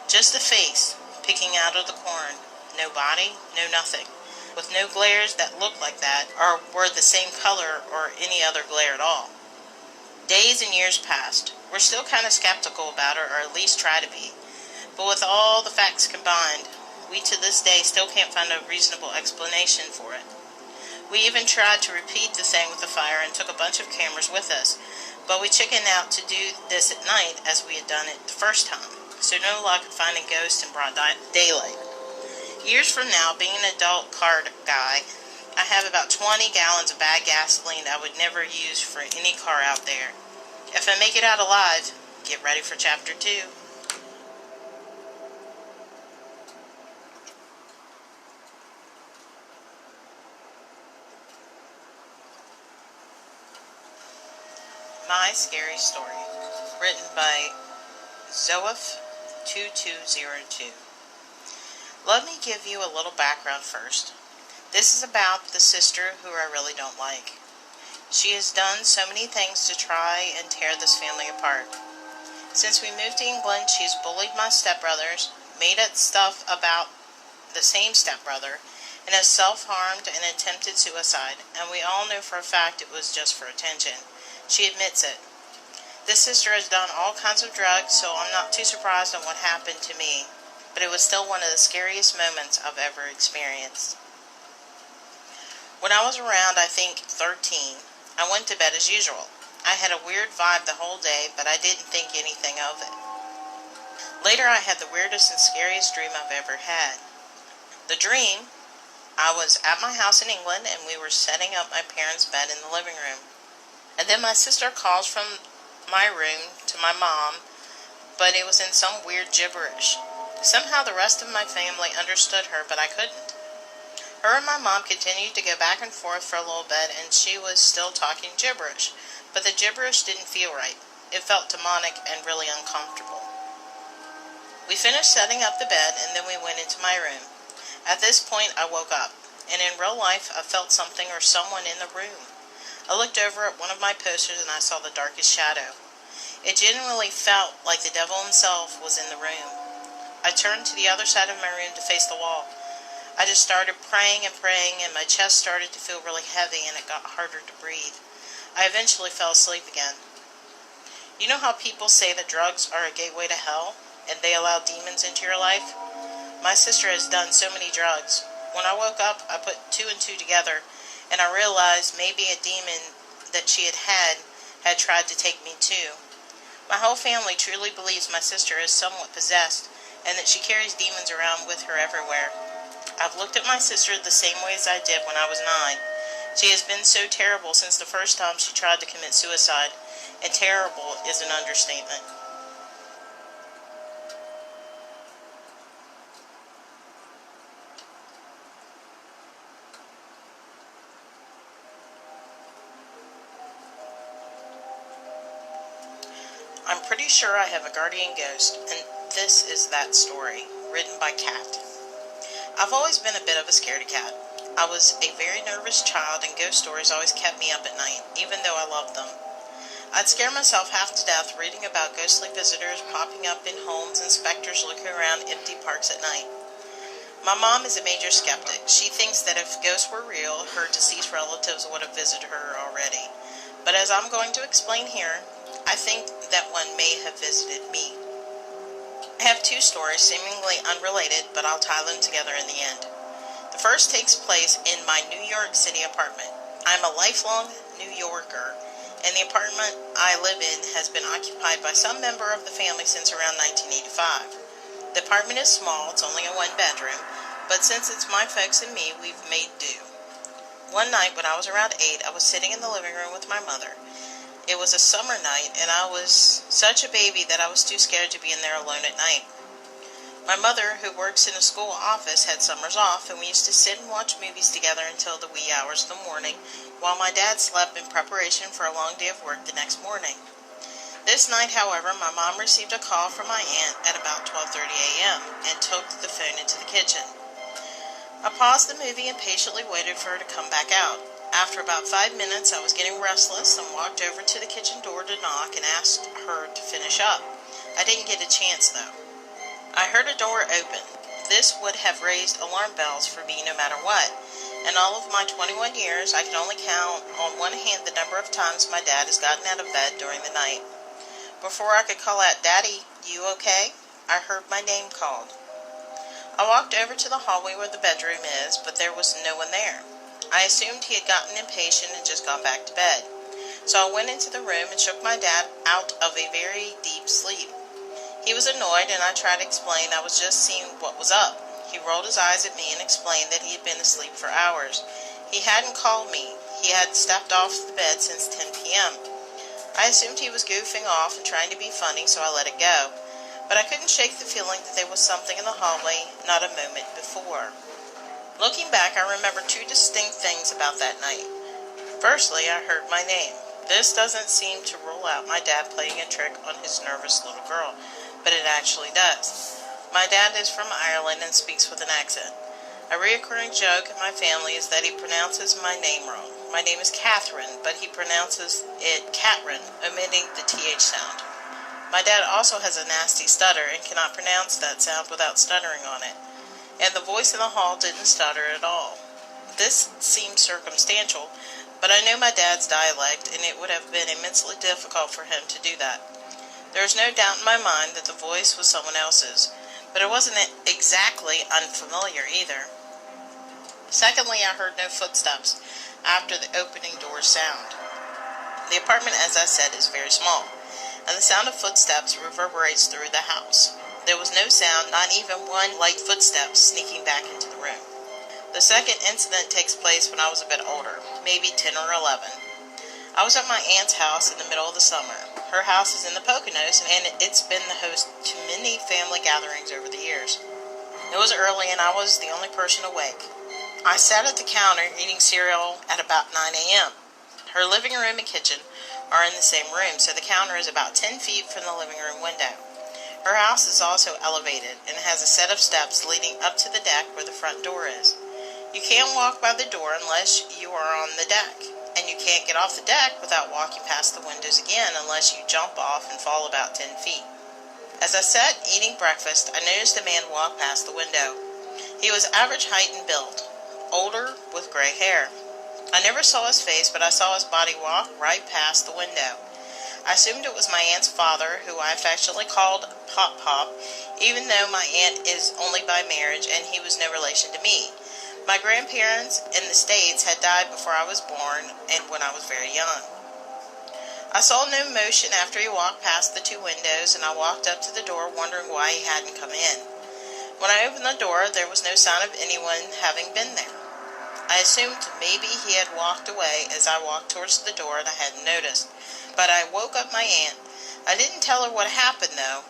Just a face picking out of the corn. No body, no nothing. With no glares that looked like that or were the same color or any other glare at all. Days and years passed. We're still kind of skeptical about it, or at least try to be. But with all the facts combined, we to this day still can't find a reasonable explanation for it. We even tried to repeat the thing with the fire and took a bunch of cameras with us, but we chickened out to do this at night as we had done it the first time, so no luck at finding ghosts in broad daylight. Years from now, being an adult car guy, I have about 20 gallons of bad gasoline I would never use for any car out there. If I make it out alive, get ready for Chapter 2. My Scary Story, written by Zoef2202. Let me give you a little background first. This is about the sister who I really don't like. She has done so many things to try and tear this family apart. Since we moved to England, she's bullied my stepbrothers, made up stuff about the same stepbrother, and has self-harmed and attempted suicide, and we all know for a fact it was just for attention. She admits it. This sister has done all kinds of drugs, so I'm not too surprised on what happened to me, but it was still one of the scariest moments I've ever experienced. When I was around, I think, 13, I went to bed as usual. I had a weird vibe the whole day, but I didn't think anything of it. Later, I had the weirdest and scariest dream I've ever had. The dream, I was at my house in England, and we were setting up my parents' bed in the living room. And then my sister calls from my room to my mom, but it was in some weird gibberish. Somehow the rest of my family understood her, but I couldn't. Her and my mom continued to go back and forth for a little bit, and she was still talking gibberish, but the gibberish didn't feel right. It felt demonic and really uncomfortable. We finished setting up the bed, and then we went into my room. At this point, I woke up, and in real life, I felt something or someone in the room. I looked over at one of my posters and I saw the darkest shadow. It genuinely felt like the devil himself was in the room. I turned to the other side of my room to face the wall. I just started praying and my chest started to feel really heavy and it got harder to breathe. I eventually fell asleep again. You know how people say that drugs are a gateway to hell and they allow demons into your life? My sister has done so many drugs. When I woke up, I put 2 and 2 together, and I realized maybe a demon that she had tried to take me too. My whole family truly believes my sister is somewhat possessed, and that she carries demons around with her everywhere. I've looked at my sister the same way as I did when I was 9. She has been so terrible since the first time she tried to commit suicide, and terrible is an understatement. I'm pretty sure I have a guardian ghost, and this is that story, written by Kat. I've always been a bit of a scaredy cat. I was a very nervous child, and ghost stories always kept me up at night, even though I loved them. I'd scare myself half to death reading about ghostly visitors popping up in homes and specters looking around empty parks at night. My mom is a major skeptic. She thinks that if ghosts were real, her deceased relatives would have visited her already. But as I'm going to explain here, I think that one may have visited me. I have two stories, seemingly unrelated, but I'll tie them together in the end. The first takes place in my New York City apartment. I'm a lifelong New Yorker, and the apartment I live in has been occupied by some member of the family since around 1985. The apartment is small, it's only a one-bedroom, but since it's my folks and me, we've made do. One night when I was around 8, I was sitting in the living room with my mother. It was a summer night, and I was such a baby that I was too scared to be in there alone at night. My mother, who works in a school office, had summers off, and we used to sit and watch movies together until the wee hours of the morning, while my dad slept in preparation for a long day of work the next morning. This night, however, my mom received a call from my aunt at about 12:30 a.m. and took the phone into the kitchen. I paused the movie and patiently waited for her to come back out. After about 5 minutes, I was getting restless and walked over to the kitchen door to knock and asked her to finish up. I didn't get a chance, though. I heard a door open. This would have raised alarm bells for me no matter what. In all of my 21 years, I can only count on one hand the number of times my dad has gotten out of bed during the night. Before I could call out, "Daddy, you okay?" I heard my name called. I walked over to the hallway where the bedroom is, but there was no one there. I assumed he had gotten impatient and just gone back to bed. So I went into the room and shook my dad out of a very deep sleep. He was annoyed, and I tried to explain I was just seeing what was up. He rolled his eyes at me and explained that he had been asleep for hours. He hadn't called me. He had stepped off the bed since 10 p.m. I assumed he was goofing off and trying to be funny, so I let it go. But I couldn't shake the feeling that there was something in the hallway not a moment before. Looking back, I remember two distinct things about that night. Firstly, I heard my name. This doesn't seem to rule out my dad playing a trick on his nervous little girl, but it actually does. My dad is from Ireland and speaks with an accent. A recurring joke in my family is that he pronounces my name wrong. My name is Catherine, but he pronounces it Catrin, omitting the TH sound. My dad also has a nasty stutter and cannot pronounce that sound without stuttering on it. And the voice in the hall didn't stutter at all. This seems circumstantial, but I know my dad's dialect, and it would have been immensely difficult for him to do that. There is no doubt in my mind that the voice was someone else's, but it wasn't exactly unfamiliar either. Secondly, I heard no footsteps after the opening door sound. The apartment, as I said, is very small, and the sound of footsteps reverberates through the house. There was no sound, not even one light footstep sneaking back into the room. The second incident takes place when I was a bit older, maybe 10 or 11. I was at my aunt's house in the middle of the summer. Her house is in the Poconos, and it's been the host to many family gatherings over the years. It was early, and I was the only person awake. I sat at the counter eating cereal at about 9 a.m. Her living room and kitchen are in the same room, so the counter is about 10 feet from the living room window. Her house is also elevated and has a set of steps leading up to the deck where the front door is. You can't walk by the door unless you are on the deck, and you can't get off the deck without walking past the windows again unless you jump off and fall about 10 feet. As I sat eating breakfast, I noticed a man walk past the window. He was average height and build, older with gray hair. I never saw his face, but I saw his body walk right past the window. I assumed it was my aunt's father, who I affectionately called Pop Pop, even though my aunt is only by marriage and he was no relation to me. My grandparents in the States had died before I was born and when I was very young. I saw no motion after he walked past the two windows, and I walked up to the door wondering why he hadn't come in. When I opened the door, there was no sign of anyone having been there. I assumed maybe he had walked away as I walked towards the door and I hadn't noticed. But I woke up my aunt. I didn't tell her what happened, though.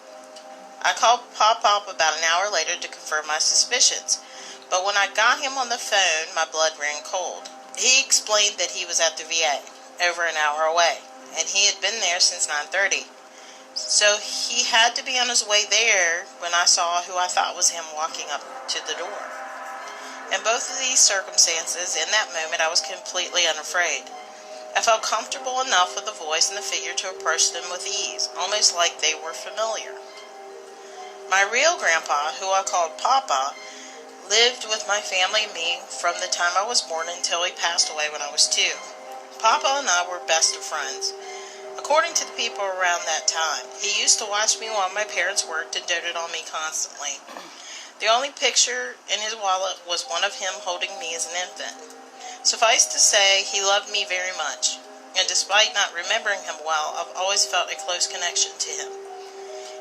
I called Pop Pop about an hour later to confirm my suspicions. But when I got him on the phone, my blood ran cold. He explained that he was at the VA, over an hour away, and he had been there since 9:30. So he had to be on his way there when I saw who I thought was him walking up to the door. In both of these circumstances, in that moment, I was completely unafraid. I felt comfortable enough with the voice and the figure to approach them with ease, almost like they were familiar. My real grandpa, who I called Papa, lived with my family and me from the time I was born until he passed away when I was 2. Papa and I were best of friends. According to the people around that time, he used to watch me while my parents worked and doted on me constantly. The only picture in his wallet was one of him holding me as an infant. Suffice to say, he loved me very much, and despite not remembering him well, I've always felt a close connection to him.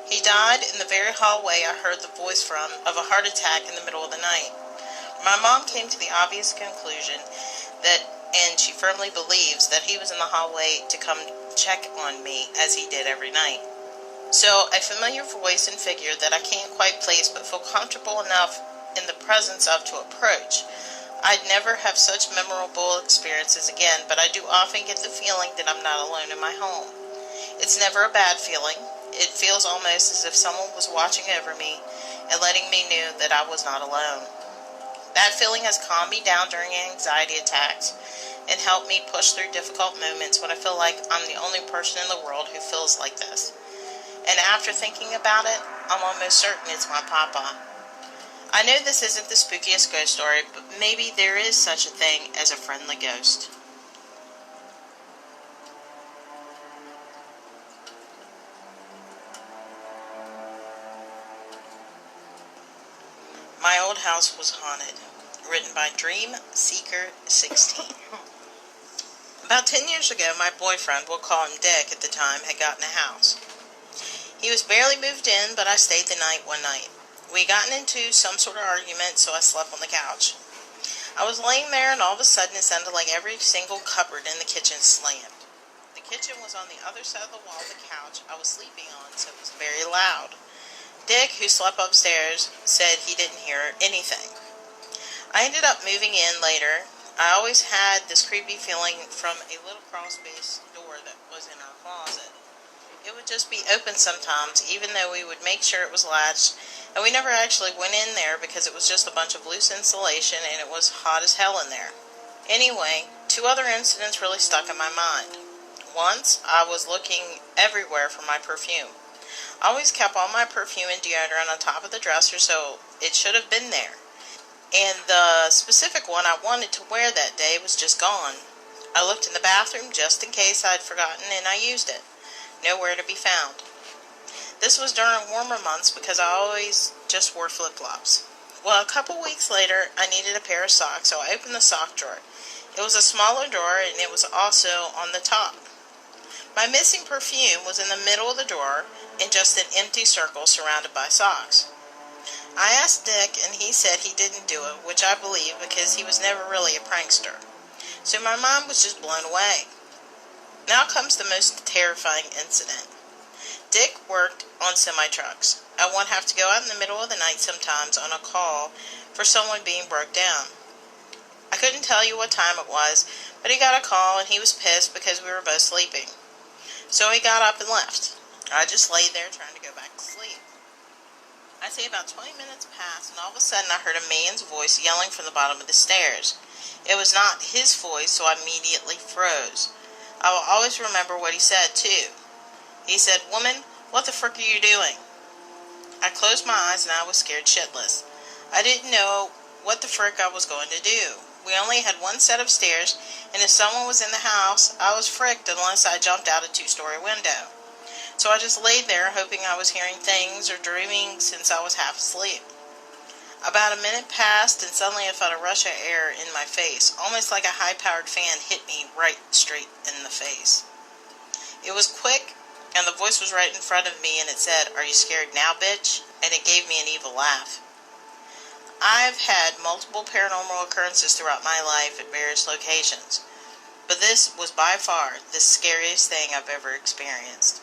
He died in the very hallway I heard the voice from of a heart attack in the middle of the night. My mom came to the obvious conclusion that, and she firmly believes, that he was in the hallway to come check on me as he did every night. So, a familiar voice and figure that I can't quite place but feel comfortable enough in the presence of to approach. I'd never have such memorable experiences again, but I do often get the feeling that I'm not alone in my home. It's never a bad feeling. It feels almost as if someone was watching over me and letting me know that I was not alone. That feeling has calmed me down during anxiety attacks and helped me push through difficult moments when I feel like I'm the only person in the world who feels like this. And after thinking about it, I'm almost certain it's my Papa. I know this isn't the spookiest ghost story, but maybe there is such a thing as a friendly ghost. My Old House Was Haunted, written by Dream Seeker 16. About 10 years ago, my boyfriend, we'll call him Dick at the time, had gotten a house. He was barely moved in, but I stayed the night one night. We had gotten into some sort of argument, so I slept on the couch. I was laying there, and all of a sudden it sounded like every single cupboard in the kitchen slammed. The kitchen was on the other side of the wall of the couch I was sleeping on, so it was very loud. Dick, who slept upstairs, said he didn't hear anything. I ended up moving in later. I always had this creepy feeling from a little crawl-space door that was in our closet. It would just be open sometimes, even though we would make sure it was latched, and we never actually went in there because it was just a bunch of loose insulation and it was hot as hell in there. Anyway, 2 other incidents really stuck in my mind. Once, I was looking everywhere for my perfume. I always kept all my perfume and deodorant on top of the dresser, so it should have been there. And the specific one I wanted to wear that day was just gone. I looked in the bathroom just in case I'd forgotten, and I used it. Nowhere to be found. This was during warmer months because I always just wore flip-flops. Well, a couple weeks later, I needed a pair of socks, so I opened the sock drawer. It was a smaller drawer, and it was also on the top. My missing perfume was in the middle of the drawer in just an empty circle surrounded by socks. I asked Dick, and he said he didn't do it, which I believe because he was never really a prankster. So my mind was just blown away. Now comes the most terrifying incident. Dick worked on semi-trucks. I would have to go out in the middle of the night sometimes on a call for someone being broke down. I couldn't tell you what time it was, but he got a call and he was pissed because we were both sleeping. So he got up and left. I just laid there trying to go back to sleep. I'd say about 20 minutes passed, and all of a sudden I heard a man's voice yelling from the bottom of the stairs. It was not his voice, so I immediately froze. I will always remember what he said, too. He said, "Woman, what the frick are you doing?" I closed my eyes and I was scared shitless. I didn't know what the frick I was going to do. We only had one set of stairs, and if someone was in the house, I was fricked unless I jumped out a 2-story window. So I just laid there hoping I was hearing things or dreaming since I was half asleep. About a minute passed, and suddenly I felt a rush of air in my face, almost like a high-powered fan hit me right straight in the face. It was quick, and the voice was right in front of me, and it said, "Are you scared now, bitch?" And it gave me an evil laugh. I've had multiple paranormal occurrences throughout my life at various locations, but this was by far the scariest thing I've ever experienced.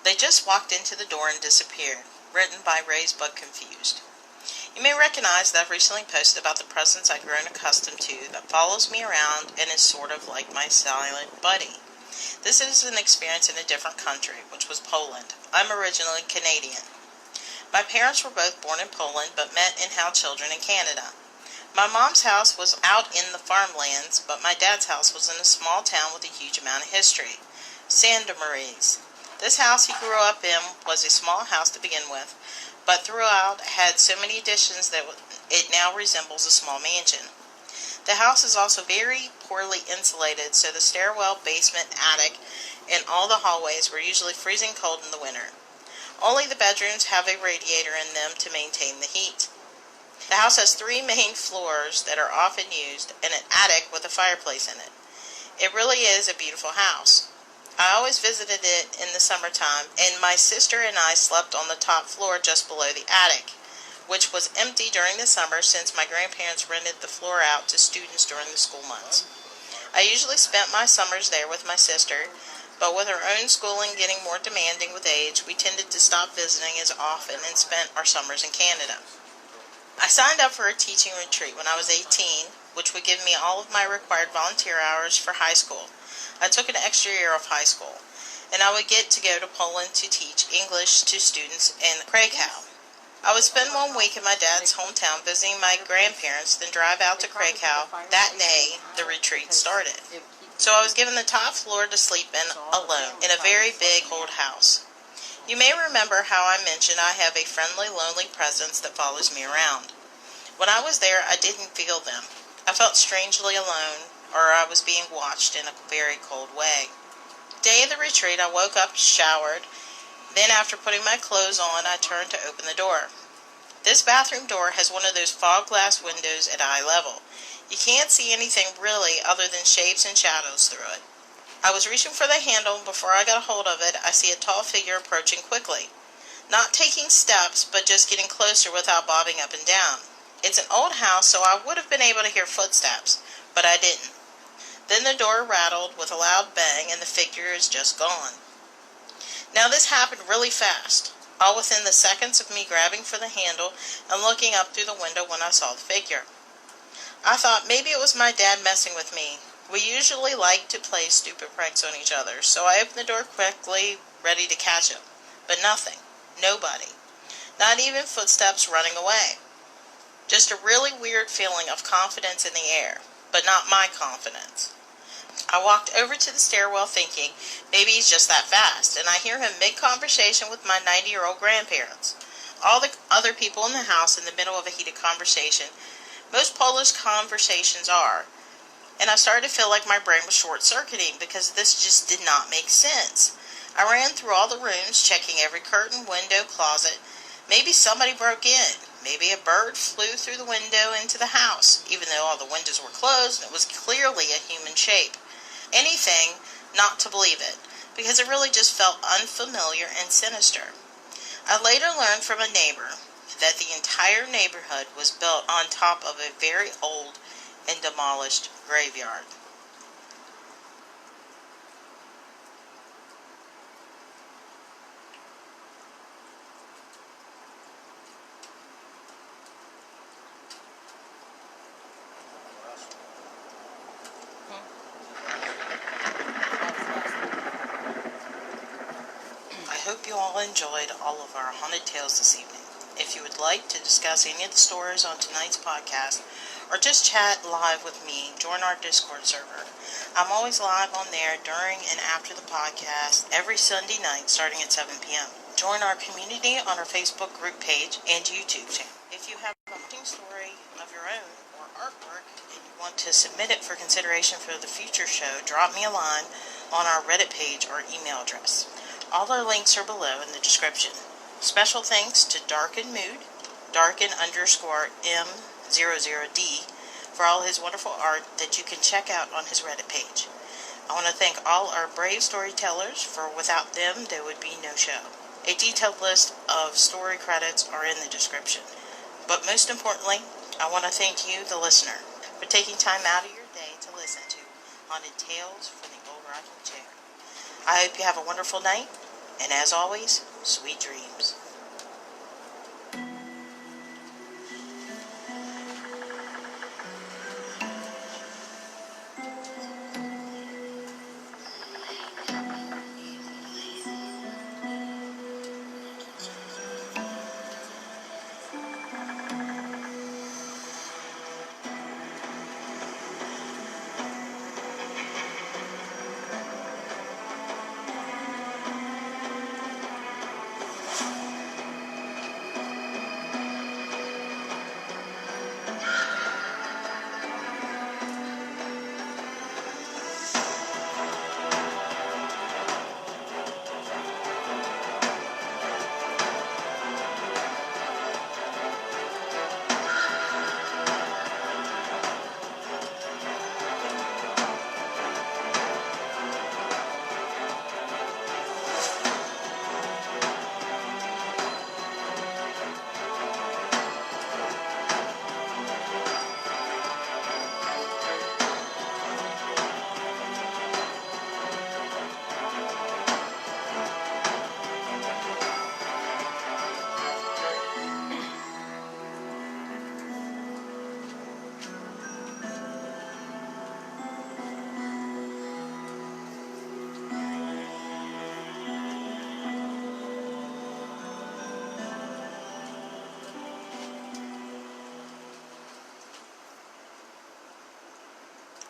They just walked into the door and disappeared. Written by Raised But Confused. You may recognize that I've recently posted about the presence I've grown accustomed to that follows me around and is sort of like my silent buddy. This is an experience in a different country, which was Poland. I'm originally Canadian. My parents were both born in Poland but met and had children in Canada. My mom's house was out in the farmlands, but my dad's house was in a small town with a huge amount of history, Sandomierz. This house he grew up in was a small house to begin with, but throughout had so many additions that it now resembles a small mansion. The house is also very poorly insulated, so the stairwell, basement, attic, and all the hallways were usually freezing cold in the winter. Only the bedrooms have a radiator in them to maintain the heat. The house has 3 main floors that are often used and an attic with a fireplace in it. It really is a beautiful house. I always visited it in the summertime, and my sister and I slept on the top floor just below the attic, which was empty during the summer since my grandparents rented the floor out to students during the school months. I usually spent my summers there with my sister, but with our own schooling getting more demanding with age, we tended to stop visiting as often and spent our summers in Canada. I signed up for a teaching retreat when I was 18, which would give me all of my required volunteer hours for high school. I took an extra year of high school, and I would get to go to Poland to teach English to students in Krakow. I would spend 1 week in my dad's hometown visiting my grandparents, then drive out to Krakow that day the retreat started. So I was given the top floor to sleep in alone in a very big old house. You may remember how I mentioned I have a friendly, lonely presence that follows me around. When I was there, I didn't feel them. I felt strangely alone, or I was being watched in a very cold way. Day of the retreat, I woke up, showered. Then after putting my clothes on, I turned to open the door. This bathroom door has one of those fog glass windows at eye level. You can't see anything really other than shapes and shadows through it. I was reaching for the handle, and before I got a hold of it, I see a tall figure approaching quickly. Not taking steps, but just getting closer without bobbing up and down. It's an old house, so I would have been able to hear footsteps, but I didn't. Then the door rattled with a loud bang, and the figure is just gone. Now this happened really fast, all within the seconds of me grabbing for the handle and looking up through the window when I saw the figure. I thought maybe it was my dad messing with me. We usually like to play stupid pranks on each other, so I opened the door quickly, ready to catch him. But nothing. Nobody. Not even footsteps running away. Just a really weird feeling of confidence in the air, but not my confidence. I walked over to the stairwell thinking, maybe he's just that fast, and I hear him mid-conversation with my 90-year-old grandparents. All the other people in the house in the middle of a heated conversation. Most Polish conversations are. And I started to feel like my brain was short-circuiting because this just did not make sense. I ran through all the rooms, checking every curtain, window, closet. Maybe somebody broke in. Maybe a bird flew through the window into the house, even though all the windows were closed and it was clearly a human shape. Anything not to believe it, because it really just felt unfamiliar and sinister. I later learned from a neighbor that the entire neighborhood was built on top of a very old and demolished graveyard. I hope you all enjoyed all of our haunted tales this evening. If you would like to discuss any of the stories on tonight's podcast, or just chat live with me, join our Discord server. I'm always live on there during and after the podcast every Sunday night starting at 7 p.m. Join our community on our Facebook group page and YouTube channel. If you have a haunting story of your own or artwork and you want to submit it for consideration for the future show, drop me a line on our Reddit page or email address. All our links are below in the description. Special thanks to Darken Mood, Darken_M00D, for all his wonderful art that you can check out on his Reddit page. I want to thank all our brave storytellers, for without them there would be no show. A detailed list of story credits are in the description. But most importantly, I want to thank you, the listener, for taking time out of your day to listen to Haunted Tales from the Old Rocking Chair. I hope you have a wonderful night, and as always, sweet dreams.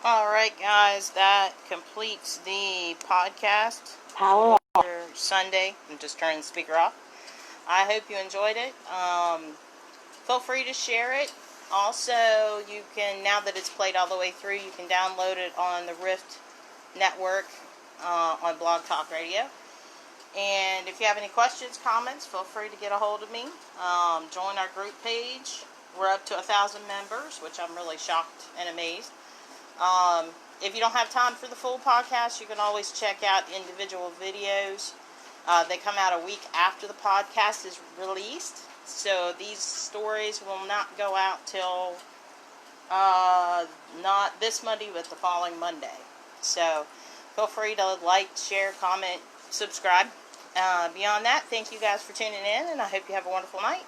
All right, guys, that completes the podcast Power for Sunday. I'm just turning the speaker off. I hope you enjoyed it. Feel free to share it. Also, you can, now that it's played all the way through, you can download it on the Rift Network on Blog Talk Radio. And if you have any questions, comments, feel free to get a hold of me. Join our group page. We're up to 1,000 members, which I'm really shocked and amazed. If you don't have time for the full podcast, you can always check out individual videos. They come out a week after the podcast is released. So these stories will not go out till not this Monday, but the following Monday. So feel free to like, share, comment, subscribe. Beyond that, thank you guys for tuning in, and I hope you have a wonderful night.